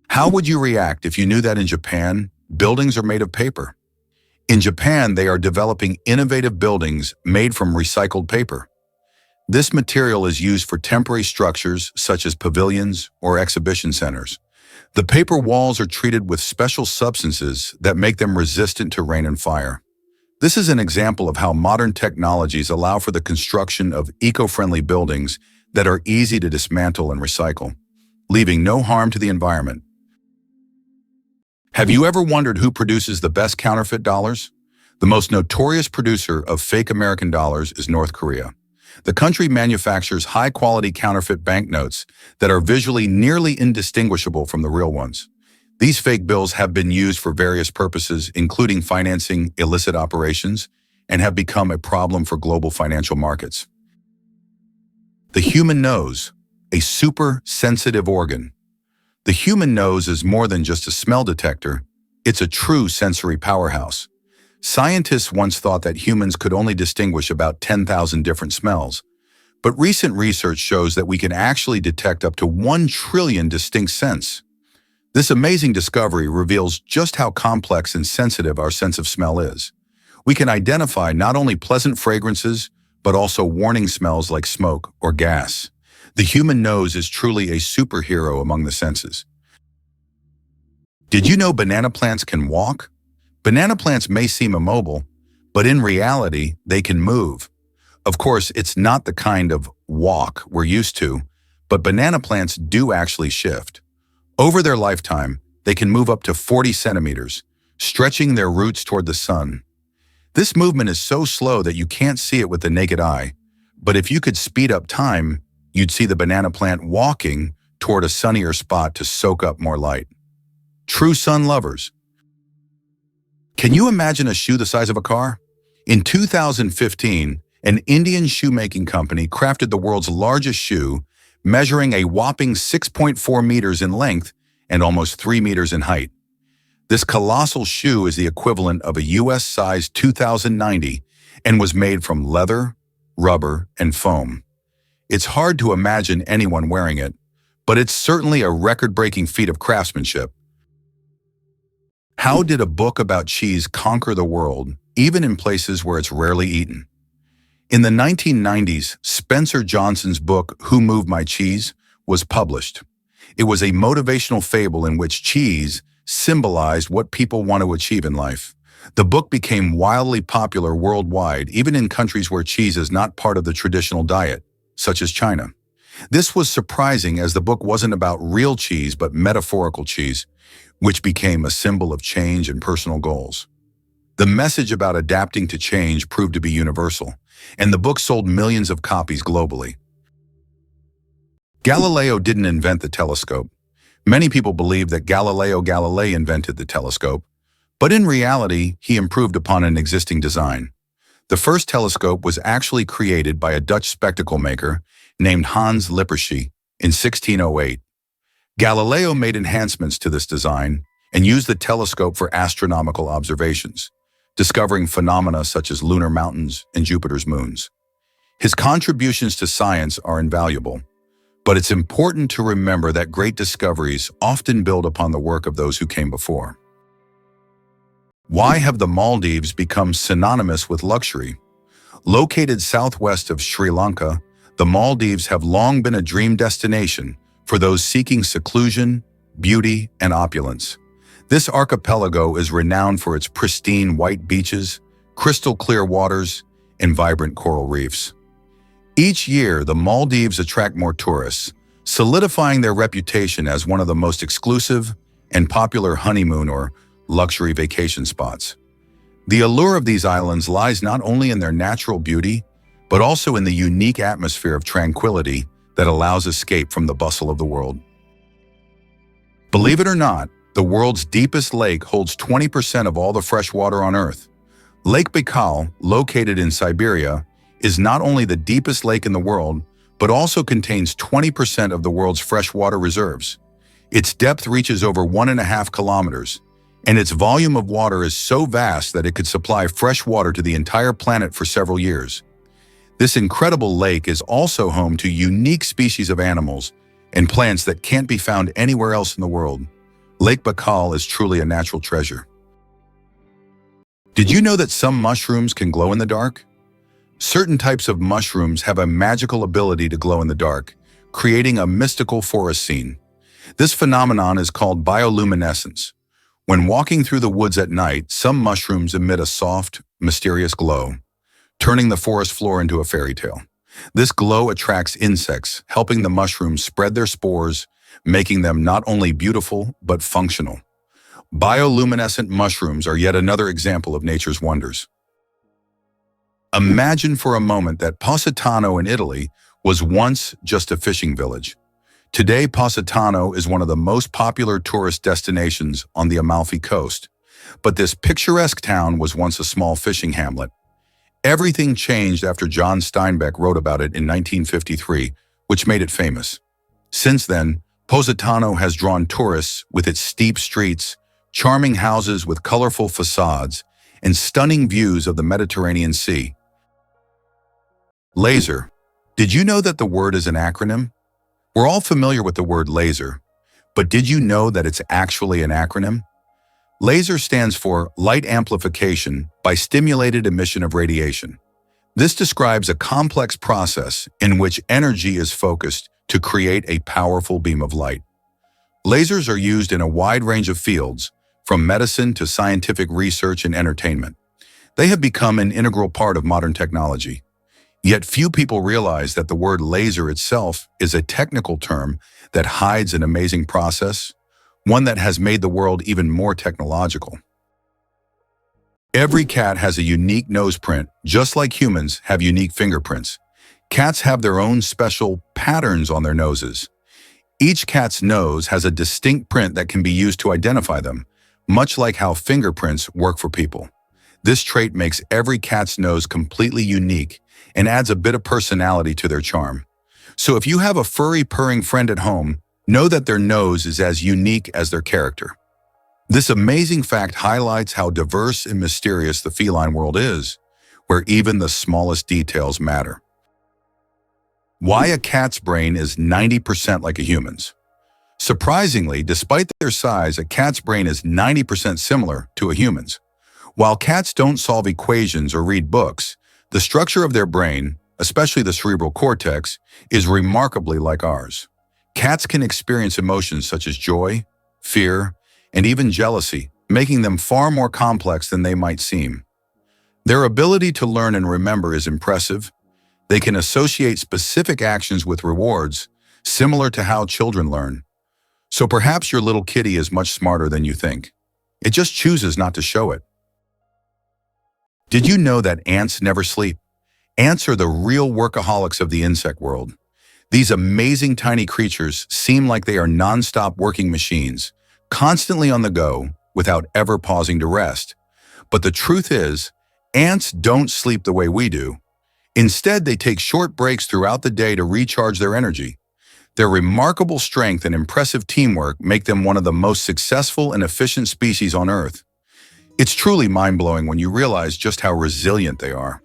How would you react if you knew that in Japan, buildings are made of paper? In Japan, they are developing innovative buildings made from recycled paper. This material is used for temporary structures such as pavilions or exhibition centers. The paper walls are treated with special substances that make them resistant to rain and fire. This is an example of how modern technologies allow for the construction of eco-friendly buildings that are easy to dismantle and recycle, leaving no harm to the environment. Have you ever wondered who produces the best counterfeit dollars? The most notorious producer of fake American dollars is North Korea. The country manufactures high-quality counterfeit banknotes that are visually nearly indistinguishable from the real ones. These fake bills have been used for various purposes, including financing illicit operations, and have become a problem for global financial markets. The human nose, a super sensitive organ. The human nose is more than just a smell detector. It's a true sensory powerhouse. Scientists once thought that humans could only distinguish about 10,000 different smells, but recent research shows that we can actually detect up to 1 trillion distinct scents. This amazing discovery reveals just how complex and sensitive our sense of smell is. We can identify not only pleasant fragrances, but also warning smells like smoke or gas. The human nose is truly a superhero among the senses. Did you know banana plants can walk? Banana plants may seem immobile, but in reality, they can move. Of course, it's not the kind of walk we're used to, but banana plants do actually shift. Over their lifetime, they can move up to 40 centimeters, stretching their roots toward the sun. This movement is so slow that you can't see it with the naked eye, but if you could speed up time, you'd see the banana plant walking toward a sunnier spot to soak up more light. True sun lovers. Can you imagine a shoe the size of a car? In 2015, an Indian shoemaking company crafted the world's largest shoe, measuring a whopping 6.4 meters in length and almost 3 meters in height. This colossal shoe is the equivalent of a US size 2090 and was made from leather, rubber, and foam. It's hard to imagine anyone wearing it, but it's certainly a record-breaking feat of craftsmanship. How did a book about cheese conquer the world, even in places where it's rarely eaten? In the 1990s, Spencer Johnson's book, Who Moved My Cheese, was published. It was a motivational fable in which cheese symbolized what people want to achieve in life. The book became wildly popular worldwide, even in countries where cheese is not part of the traditional diet, such as China. This was surprising as the book wasn't about real cheese but metaphorical cheese, which became a symbol of change and personal goals. The message about adapting to change proved to be universal, and the book sold millions of copies globally. Galileo didn't invent the telescope. Many people believe that Galileo Galilei invented the telescope, but in reality, he improved upon an existing design. The first telescope was actually created by a Dutch spectacle maker named Hans Lippershey in 1608. Galileo made enhancements to this design and used the telescope for astronomical observations, discovering phenomena such as lunar mountains and Jupiter's moons. His contributions to science are invaluable, but it's important to remember that great discoveries often build upon the work of those who came before. Why have the Maldives become synonymous with luxury? Located southwest of Sri Lanka, the Maldives have long been a dream destination for those seeking seclusion, beauty, and opulence. This archipelago is renowned for its pristine white beaches, crystal clear waters, and vibrant coral reefs. Each year, the Maldives attract more tourists, solidifying their reputation as one of the most exclusive and popular honeymoon or luxury vacation spots. The allure of these islands lies not only in their natural beauty, but also in the unique atmosphere of tranquility that allows escape from the bustle of the world. Believe it or not, the world's deepest lake holds 20% of all the fresh water on Earth. Lake Baikal, located in Siberia, is not only the deepest lake in the world, but also contains 20% of the world's freshwater reserves. Its depth reaches over 1.5 kilometers, and its volume of water is so vast that it could supply fresh water to the entire planet for several years. This incredible lake is also home to unique species of animals and plants that can't be found anywhere else in the world. Lake Baikal is truly a natural treasure. Did you know that some mushrooms can glow in the dark? Certain types of mushrooms have a magical ability to glow in the dark, creating a mystical forest scene. This phenomenon is called bioluminescence. When walking through the woods at night, some mushrooms emit a soft, mysterious glow, turning the forest floor into a fairy tale. This glow attracts insects, helping the mushrooms spread their spores, making them not only beautiful, but functional. Bioluminescent mushrooms are yet another example of nature's wonders. Imagine for a moment that Positano in Italy was once just a fishing village. Today, Positano is one of the most popular tourist destinations on the Amalfi Coast, but this picturesque town was once a small fishing hamlet. Everything changed after John Steinbeck wrote about it in 1953, which made it famous. Since then, Positano has drawn tourists with its steep streets, charming houses with colorful facades, and stunning views of the Mediterranean Sea. Laser. Did you know that the word is an acronym? We're all familiar with the word laser, but did you know that it's actually an acronym? LASER stands for Light Amplification by Stimulated Emission of Radiation. This describes a complex process in which energy is focused to create a powerful beam of light. Lasers are used in a wide range of fields, from medicine to scientific research and entertainment. They have become an integral part of modern technology. Yet few people realize that the word laser itself is a technical term that hides an amazing process, one that has made the world even more technological. Every cat has a unique nose print, just like humans have unique fingerprints. Cats have their own special patterns on their noses. Each cat's nose has a distinct print that can be used to identify them, much like how fingerprints work for people. This trait makes every cat's nose completely unique and adds a bit of personality to their charm. So if you have a furry purring friend at home, know that their nose is as unique as their character. This amazing fact highlights how diverse and mysterious the feline world is, where even the smallest details matter. Why a cat's brain is 90% like a human's. Surprisingly, despite their size, a cat's brain is 90% similar to a human's. While cats don't solve equations or read books, the structure of their brain, especially the cerebral cortex, is remarkably like ours. Cats can experience emotions such as joy, fear, and even jealousy, making them far more complex than they might seem. Their ability to learn and remember is impressive. They can associate specific actions with rewards, similar to how children learn. So perhaps your little kitty is much smarter than you think. It just chooses not to show it. Did you know that ants never sleep? Ants are the real workaholics of the insect world. These amazing tiny creatures seem like they are non-stop working machines, constantly on the go, without ever pausing to rest. But the truth is, ants don't sleep the way we do. Instead, they take short breaks throughout the day to recharge their energy. Their remarkable strength and impressive teamwork make them one of the most successful and efficient species on Earth. It's truly mind-blowing when you realize just how resilient they are.